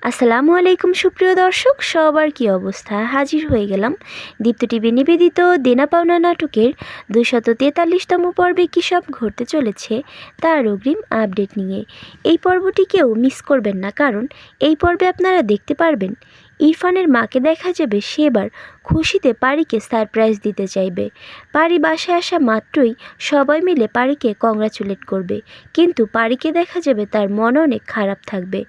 আসসালামু আলাইকুম সুপ্রিয় দর্শক, সবার কি অবস্থা? হাজির হয়ে গেলাম দীপ্ত টিভি নিবেদিত দেনা পাওনা নাটকের 243তম পর্বে কী সব ঘটতে চলেছে তার অগ্রিম আপডেট নিয়ে। এই পর্বটি কেউ মিস করবেন না, কারণ এই পর্বে আপনারা দেখতে পারবেন ইরফানের মাকে দেখা যাবে সে এবার খুশিতে পারিকে সারপ্রাইজ দিতে চাইবে। পারি বাসায় আসা মাত্রই সবাই মিলে পারিকে কংগ্রাচুলেট করবে, কিন্তু পারিকে দেখা যাবে তার মন অনেক খারাপ থাকবে।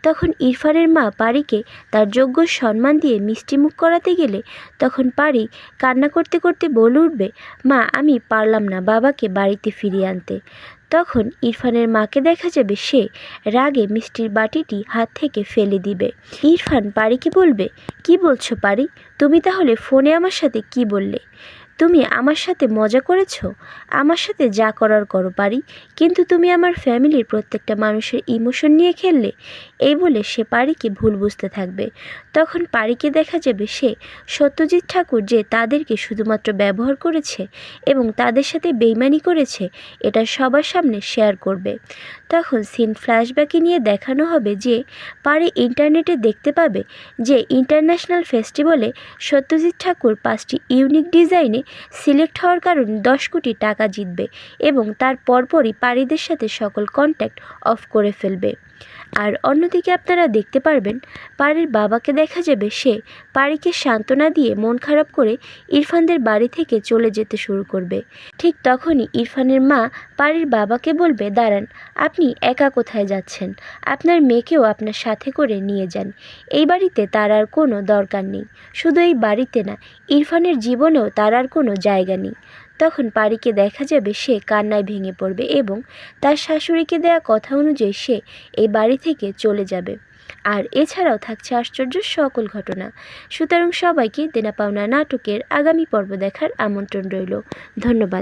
তখন ইরফানের মা পারিকে তার যোগ্য সম্মান দিয়ে মিষ্টিমুখ করাতে গেলে তখন পারি কান্না করতে করতে বলে উঠবে, মা আমি পারলাম না বাবাকে বাড়িতে ফিরিয়ে আনতে। তখন ইরফানের মাকে দেখা যাবে সে রাগে মিষ্টির বাটিটি হাত থেকে ফেলে দিবে। ইরফান পারিকে বলবে, কি বলছো পারি? তুমি তাহলে ফোনে আমার সাথে কি বললে? তুমি আমার সাথে মজা করেছো? আমার সাথে যা করার করো পারি, কিন্তু তুমি আমার ফ্যামিলির প্রত্যেকটা মানুষের ইমোশন নিয়ে খেললে। এই বলে সে পারিকে ভুল বুঝতে থাকবে। তখন পারিকে দেখা যাবে সে সত্যজিৎ ঠাকুর যে তাদেরকে শুধুমাত্র ব্যবহার করেছে এবং তাদের সাথে বেইমানি করেছে এটা সবার সামনে শেয়ার করবে। তখন সিন ফ্ল্যাশব্যাকে নিয়ে দেখানো হবে যে পারি ইন্টারনেটে দেখতে পাবে যে ইন্টারন্যাশনাল ফেস্টিভ্যালে সত্যজিৎ ঠাকুর 5টি ইউনিক ডিজাইনে সিলেক্ট হওয়ার কারণে 10 কোটি টাকা জিতবে এবং তার পরপরই পারিদের সাথে সকল কন্ট্যাক্ট অফ করে ফেলবে। আর অন্যদিকে আপনারা দেখতে পারবেন পারির বাবাকে দেখা যাবে সে পারিকে সান্ত্বনা দিয়ে মন খারাপ করে ইরফানদের বাড়ি থেকে চলে যেতে শুরু করবে। ঠিক তখনই ইরফানের মা পারির বাবাকে বলবে, দাঁড়ান, আপনি একা কোথায় যাচ্ছেন? আপনার মেয়েকেও আপনার সাথে করে নিয়ে যান। এই বাড়িতে তার আর কোনো দরকার নেই। শুধু এই বাড়িতে না, ইরফানের জীবনেও তার আর কোনো জায়গা নেই। তখন পারিকে দেখা যাবে সে কান্নায় ভেঙে পড়বে এবং তার শাশুড়িকে দেয়া কথা অনুযায়ী সে এই বাড়ি থেকে চলে যাবে। আর এছাড়াও থাকছে আশ্চর্য সকল ঘটনা। সুতরাং সবাইকে দেনা পাওনা নাটকের আগামী পর্ব দেখার আমন্ত্রণ রইল। ধন্যবাদ।